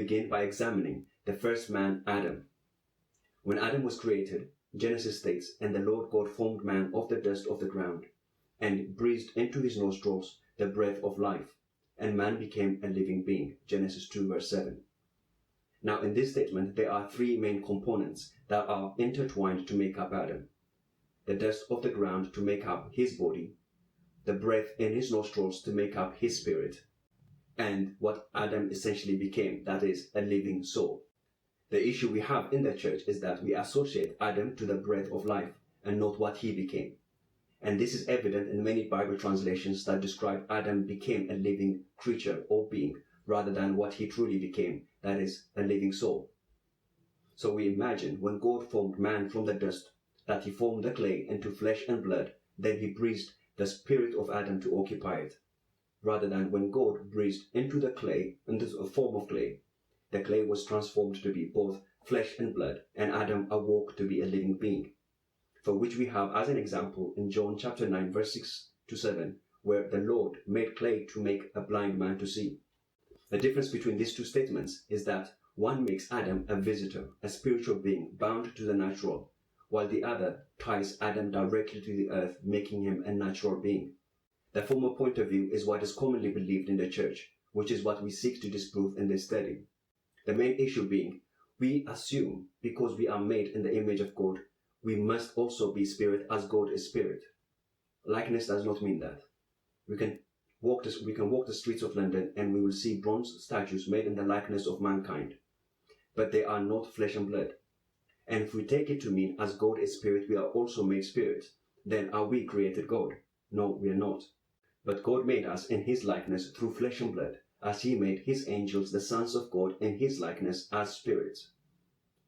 begin by examining the first man, Adam. When Adam was created, Genesis states, "And the Lord God formed man of the dust of the ground, and breathed into his nostrils the breath of life, and man became a living being." Genesis 2 verse 7. Now in this statement, there are three main components that are intertwined to make up Adam. The dust of the ground to make up his body, the breath in his nostrils to make up his spirit, and what Adam essentially became, that is, a living soul. The issue we have in the church is that we associate Adam to the breath of life and not what he became. And this is evident in many Bible translations that describe Adam became a living creature or being rather than what he truly became, that is, a living soul. So we imagine when God formed man from the dust, that he formed the clay into flesh and blood, then he breathed the spirit of Adam to occupy it. Rather than when God breathed into the clay, into a form of clay, the clay was transformed to be both flesh and blood, and Adam awoke to be a living being. For which we have as an example in John chapter 9 verse 6 to 7, where the Lord made clay to make a blind man to see. The difference between these two statements is that one makes Adam a visitor, a spiritual being bound to the natural, while the other ties Adam directly to the earth, making him a natural being. The former point of view is what is commonly believed in the church, which is what we seek to disprove in this study. The main issue being, we assume because we are made in the image of God, we must also be spirit as God is spirit. Likeness does not mean that. We can walk the streets of London and we will see bronze statues made in the likeness of mankind, but they are not flesh and blood. And if we take it to mean as God is spirit, we are also made spirit, then are we created God? No, we are not. But God made us in his likeness through flesh and blood, as he made his angels the sons of God in his likeness as spirits.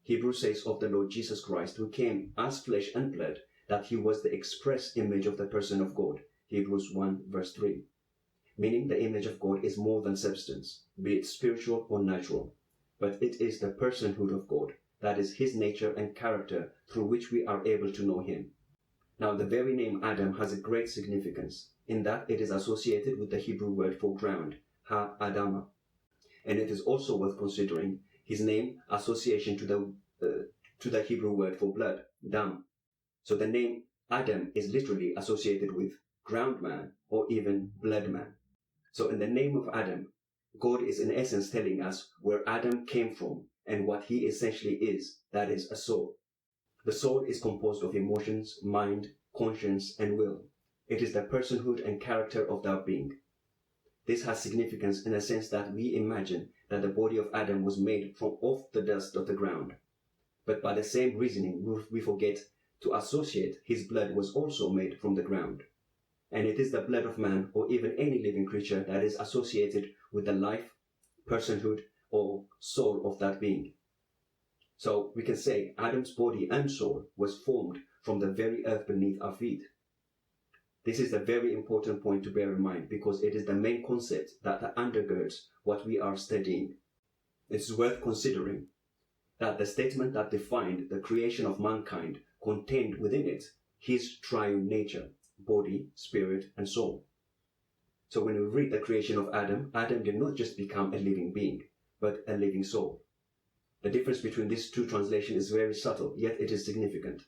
Hebrews says of the Lord Jesus Christ, who came as flesh and blood, that he was the express image of the person of God. Hebrews 1 verse 3. Meaning the image of God is more than substance, be it spiritual or natural, but it is the personhood of God, that is his nature and character through which we are able to know him. Now the very name Adam has a great significance, in that it is associated with the Hebrew word for ground, ha-adama. And it is also worth considering his name association to the Hebrew word for blood, dam. So the name Adam is literally associated with ground man or even blood man. So in the name of Adam, God is in essence telling us where Adam came from and what he essentially is, that is a soul. The soul is composed of emotions, mind, conscience, and will. It is the personhood and character of that being. This has significance in the sense that we imagine that the body of Adam was made from off the dust of the ground. But by the same reasoning, we forget to associate his blood was also made from the ground. And it is the blood of man or even any living creature that is associated with the life, personhood, or soul of that being. So we can say Adam's body and soul was formed from the very earth beneath our feet. This is a very important point to bear in mind because it is the main concept that undergirds what we are studying. It's worth considering that the statement that defined the creation of mankind contained within it his triune nature, body, spirit, and soul. So when we read the creation of Adam, Adam did not just become a living being, but a living soul. The difference between these two translations is very subtle, yet it is significant.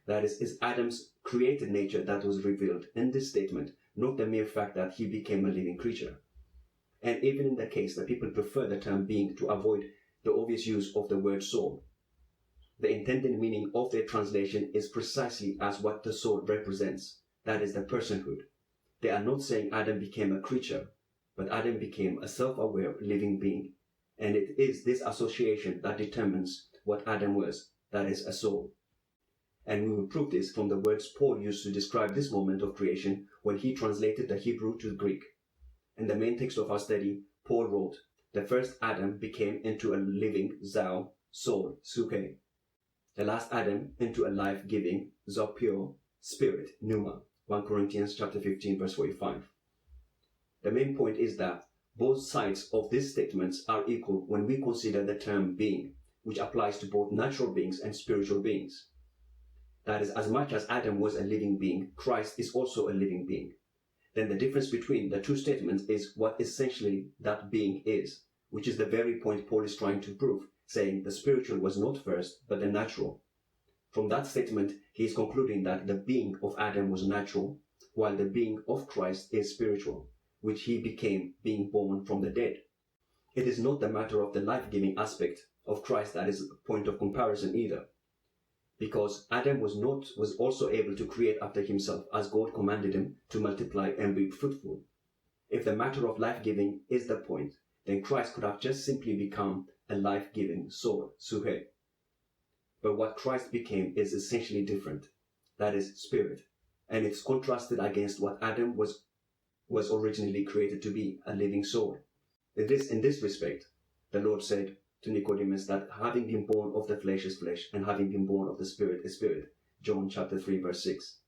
That is Adam's created nature that was revealed in this statement, not the mere fact that he became a living creature. And even in the case that people prefer the term being to avoid the obvious use of the word soul, the intended meaning of their translation is precisely as what the soul represents, that is the personhood. They are not saying Adam became a creature, but Adam became a self-aware living being. And it is this association that determines what Adam was, that is a soul. And we will prove this from the words Paul used to describe this moment of creation when he translated the Hebrew to Greek. In the main text of our study, Paul wrote, "The first Adam became into a living Zao, soul, suke. The last Adam into a life-giving Zopio, spirit, pneuma." 1 Corinthians chapter 15 verse 45. The main point is that both sides of these statements are equal when we consider the term being, which applies to both natural beings and spiritual beings. That is, as much as Adam was a living being, Christ is also a living being. Then the difference between the two statements is what essentially that being is, which is the very point Paul is trying to prove, saying the spiritual was not first, but the natural. From that statement, he is concluding that the being of Adam was natural, while the being of Christ is spiritual, which he became being born from the dead. It is not the matter of the life-giving aspect of Christ that is a point of comparison either, because Adam was also able to create after himself as God commanded him to multiply and be fruitful. If the matter of life-giving is the point, then Christ could have just simply become a life-giving soul, suhe. But what Christ became is essentially different, that is spirit, and it's contrasted against what Adam was originally created to be, a living soul. In this respect, the Lord said to Nicodemus that having been born of the flesh is flesh, and having been born of the spirit is spirit. John chapter 3 verse 6.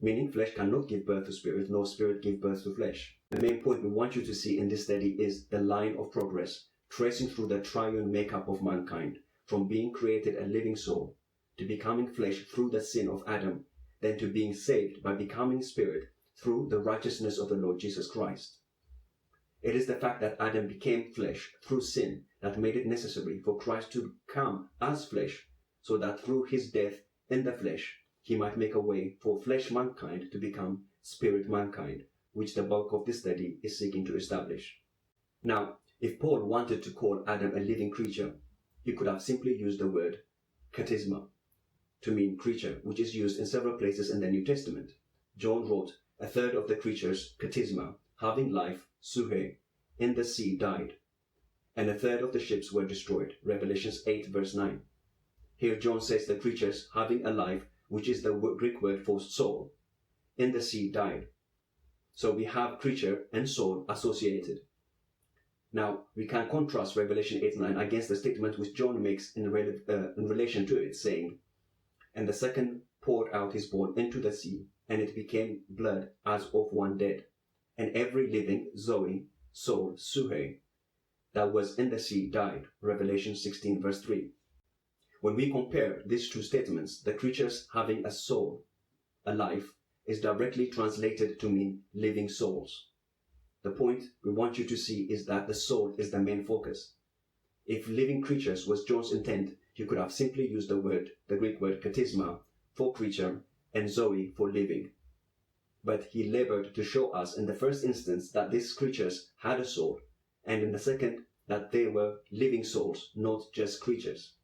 Meaning flesh cannot give birth to spirit, nor spirit give birth to flesh. The main point we want you to see in this study is the line of progress, tracing through the triune makeup of mankind, from being created a living soul, to becoming flesh through the sin of Adam, then to being saved by becoming spirit through the righteousness of the Lord Jesus Christ. It is the fact that Adam became flesh through sin that made it necessary for Christ to come as flesh, so that through his death in the flesh, he might make a way for flesh mankind to become spirit mankind, which the bulk of this study is seeking to establish. Now, if Paul wanted to call Adam a living creature, he could have simply used the word katisma to mean creature, which is used in several places in the New Testament. John wrote, "A third of the creatures, katisma, having life, suhe, in the sea died, and a third of the ships were destroyed." Revelations 8 verse 9. Here John says the creatures having a life, which is the Greek word for soul, in the sea died. So we have creature and soul associated. Now, we can contrast Revelation 8:9 against the statement which John makes in relation to it, saying, "And the second poured out his blood into the sea, and it became blood as of one dead. And every living zoe, soul, suhe, that was in the sea died." Revelation 16 verse 3. When we compare these two statements, the creatures having a soul, a life, is directly translated to mean living souls. The point we want you to see is that the soul is the main focus. If living creatures was John's intent, he could have simply used the Greek word katisma, for creature, and zoe, for living. But he labored to show us in the first instance that these creatures had a soul, and in the second that they were living souls, not just creatures.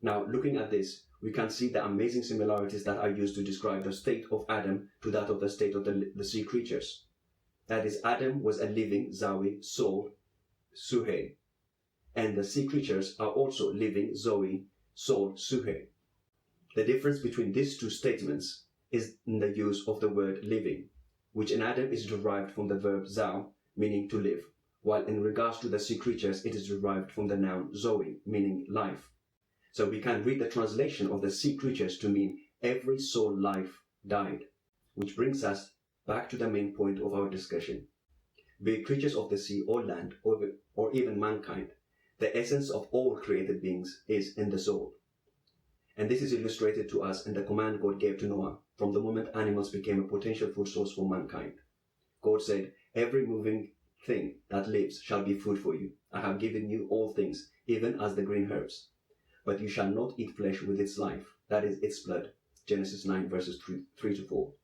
Now, looking at this, we can see the amazing similarities that are used to describe the state of Adam to that of the state of the sea creatures. That is, Adam was a living zoe, soul, suhe, and the sea creatures are also living zoe, soul, suhe. The difference between these two statements is in the use of the word living, which in Adam is derived from the verb zao, meaning to live, while in regards to the sea creatures it is derived from the noun zoe, meaning life. So we can read the translation of the sea creatures to mean every soul life died, which brings us back to the main point of our discussion. Be it creatures of the sea or land, or even mankind, the essence of all created beings is in the soul. And this is illustrated to us in the command God gave to Noah from the moment animals became a potential food source for mankind. God said, "Every moving thing that lives shall be food for you. I have given you all things, even as the green herbs. But you shall not eat flesh with its life, that is, its blood." Genesis 9 verses 3 to 4.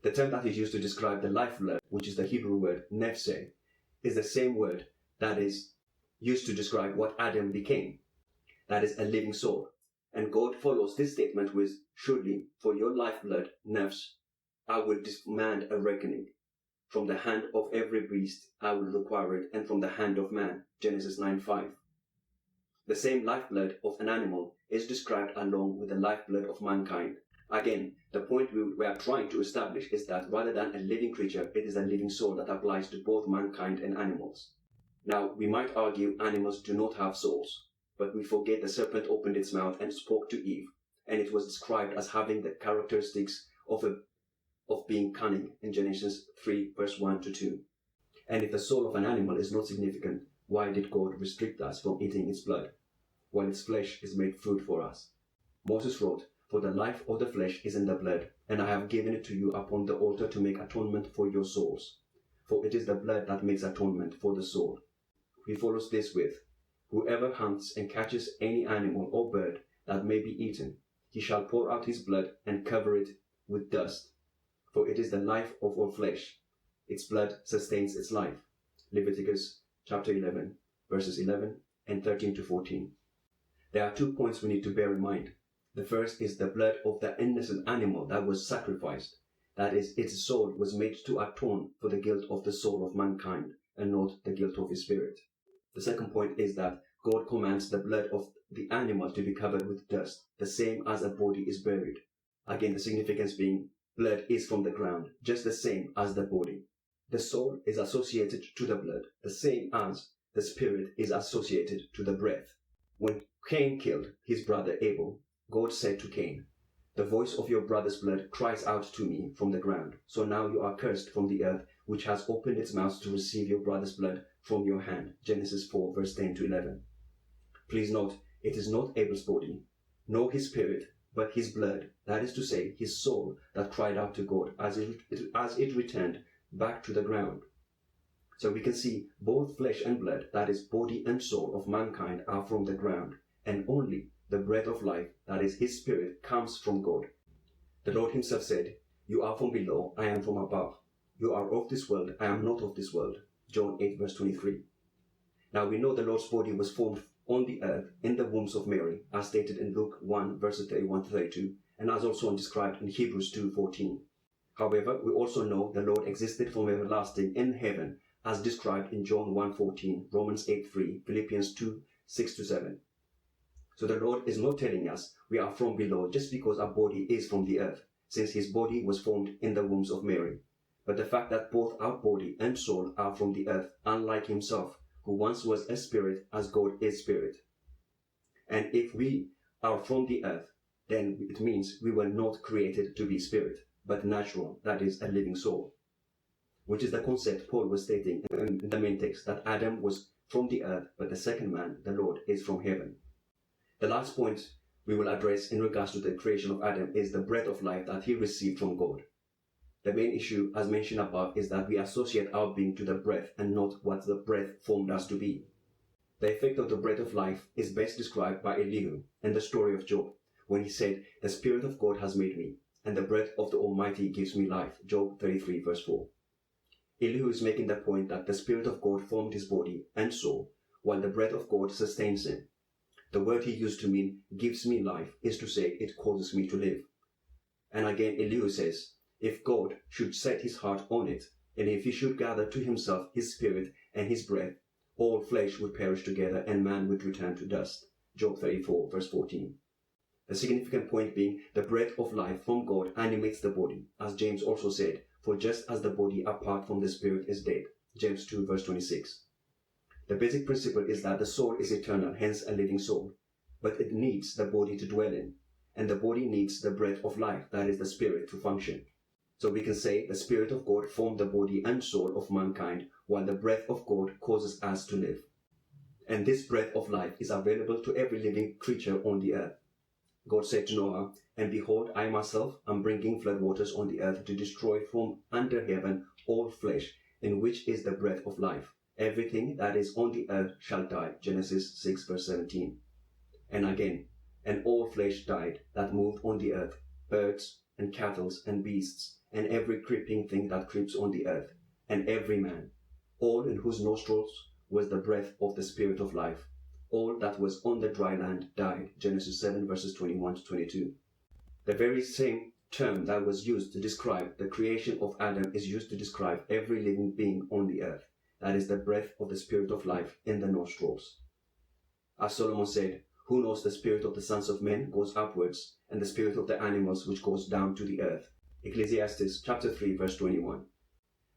The term that is used to describe the lifeblood, which is the Hebrew word nefse, is the same word that is used to describe what Adam became, that is, a living soul. And God follows this statement with, "Surely for your lifeblood, nefs, I will demand a reckoning. From the hand of every beast I will require it, and from the hand of man." Genesis 9:5. The same lifeblood of an animal is described along with the lifeblood of mankind. Again, the point we are trying to establish is that rather than a living creature, it is a living soul that applies to both mankind and animals. Now, we might argue animals do not have souls, but we forget the serpent opened its mouth and spoke to Eve, and it was described as having the characteristics of being cunning in Genesis 3 verse 1 to 2. And if the soul of an animal is not significant, why did God restrict us from eating its blood, while its flesh is made food for us? Moses wrote, "For the life of the flesh is in the blood, and I have given it to you upon the altar to make atonement for your souls. For it is the blood that makes atonement for the soul." he follows this with, "Whoever hunts and catches any animal or bird that may be eaten, he shall pour out his blood and cover it with dust. For it is the life of all flesh. Its blood sustains its life." Leviticus chapter 11, verses 11 and 13 to 14. There are 2 points we need to bear in mind. The first is the blood of the innocent animal that was sacrificed. That is, its soul was made to atone for the guilt of the soul of mankind and not the guilt of his spirit. The second point is that God commands the blood of the animal to be covered with dust, the same as a body is buried. Again, the significance being blood is from the ground, just the same as the body. The soul is associated to the blood, the same as the spirit is associated to the breath. When Cain killed his brother Abel, God said to Cain, "The voice of your brother's blood cries out to me from the ground. So now you are cursed from the earth, which has opened its mouth to receive your brother's blood from your hand." Genesis 4, verse 10 to 11. Please note, it is not Abel's body, nor his spirit, but his blood, that is to say, his soul, that cried out to God as it returned back to the ground. So we can see both flesh and blood, that is, body and soul of mankind, are from the ground, and only the breath of life, that is, his spirit, comes from God. The Lord himself said, "You are from below, I am from above. You are of this world, I am not of this world." John 8, verse 23. Now we know the Lord's body was formed on the earth in the wombs of Mary, as stated in Luke 1, verses 31 to 32, and as also described in Hebrews 2:14. However, we also know the Lord existed from everlasting in heaven, as described in John 1:14, Romans 8:3, Philippians 2:6 to 7. So the Lord is not telling us we are from below just because our body is from the earth, since his body was formed in the wombs of Mary. But the fact that both our body and soul are from the earth, unlike himself, who once was a spirit, as God is spirit. And if we are from the earth, then it means we were not created to be spirit, but natural, that is, a living soul. Which is the concept Paul was stating in the main text, that Adam was from the earth, but the second man, the Lord, is from heaven. The last point we will address in regards to the creation of Adam is the breath of life that he received from God. The main issue, as mentioned above, is that we associate our being to the breath and not what the breath formed us to be. The effect of the breath of life is best described by Elihu in the story of Job, when he said, "The Spirit of God has made me, and the breath of the Almighty gives me life." Job 33, verse 4. Elihu is making the point that the Spirit of God formed his body and soul, while the breath of God sustains him. The word he used to mean "gives me life" is to say it causes me to live. And again, Elihu says, if God should set his heart on it, and if he should gather to himself his spirit and his breath, all flesh would perish together and man would return to dust. Job 34, verse 14. The significant point being the breath of life from God animates the body, as James also said, "For just as the body apart from the spirit is dead." James 2, verse 26. The basic principle is that the soul is eternal, hence a living soul, but it needs the body to dwell in, and the body needs the breath of life, that is the spirit, to function. So we can say the Spirit of God formed the body and soul of mankind, while the breath of God causes us to live. And this breath of life is available to every living creature on the earth. God said to Noah, "And behold, I myself am bringing floodwaters on the earth to destroy from under heaven all flesh, in which is the breath of life. Everything that is on the earth shall die." Genesis 6, verse 17. And again, "And all flesh died that moved on the earth, birds and cattle and beasts, and every creeping thing that creeps on the earth, and every man, all in whose nostrils was the breath of the Spirit of life. All that was on the dry land died." Genesis 7, verses 21 to 22. The very same term that was used to describe the creation of Adam is used to describe every living being on the earth. That is the breath of the Spirit of life in the nostrils. As Solomon said, "Who knows the spirit of the sons of men goes upwards, and the spirit of the animals which goes down to the earth." Ecclesiastes chapter 3, verse 21.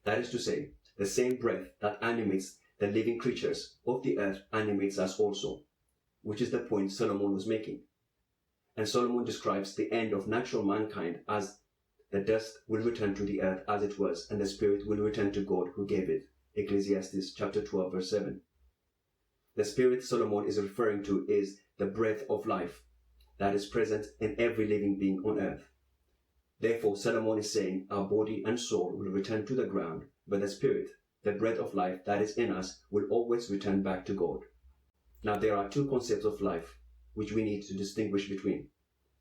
That is to say, the same breath that animates the living creatures of the earth animates us also, which is the point Solomon was making. And Solomon describes the end of natural mankind as the dust will return to the earth as it was, and the spirit will return to God who gave it. Ecclesiastes chapter 12, verse 7. The spirit Solomon is referring to is the breath of life that is present in every living being on earth. Therefore, Solomon is saying our body and soul will return to the ground, but the spirit, the breath of life that is in us will always return back to God. Now, there are two concepts of life which we need to distinguish between.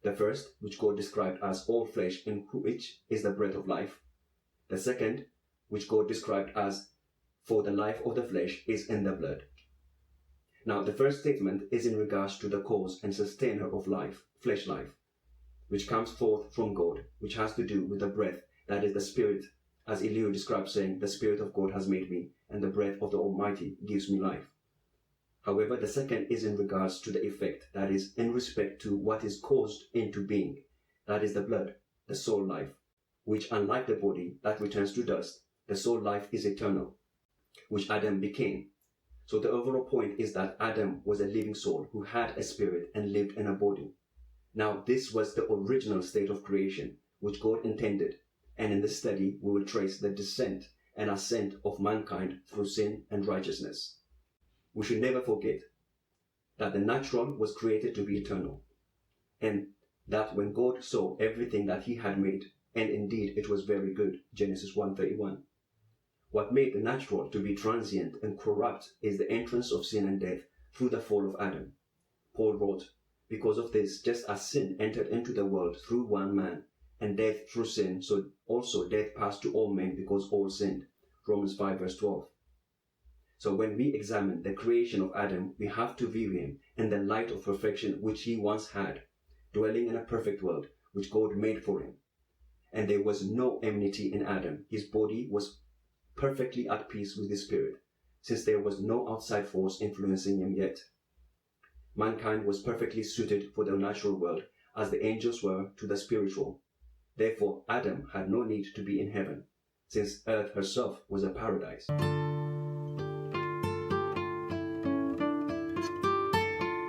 The first, which God described as all flesh, in which is the breath of life. The second, which God described as for the life of the flesh is in the blood. Now, the first statement is in regards to the cause and sustainer of life, flesh life, which comes forth from God, which has to do with the breath, that is the Spirit, as Elihu describes, saying, "The Spirit of God has made me, and the breath of the Almighty gives me life." However, the second is in regards to the effect, that is, in respect to what is caused into being, that is the blood, the soul life, which, unlike the body that returns to dust, the soul life is eternal, which Adam became. So the overall point is that Adam was a living soul who had a spirit and lived in a body. Now, this was the original state of creation, which God intended, and in this study we will trace the descent and ascent of mankind through sin and righteousness. We should never forget that the natural was created to be eternal, and that when God saw everything that he had made, and indeed it was very good, Genesis 1:31, what made the natural to be transient and corrupt is the entrance of sin and death through the fall of Adam. Paul wrote, "Because of this, just as sin entered into the world through one man, and death through sin, so also death passed to all men because all sinned." Romans 5:12. So when we examine the creation of Adam, we have to view him in the light of perfection which he once had, dwelling in a perfect world which God made for him. And there was no enmity in Adam. His body was perfectly at peace with his spirit, since there was no outside force influencing him yet. Mankind was perfectly suited for the natural world, as the angels were to the spiritual. Therefore, Adam had no need to be in heaven, since earth herself was a paradise.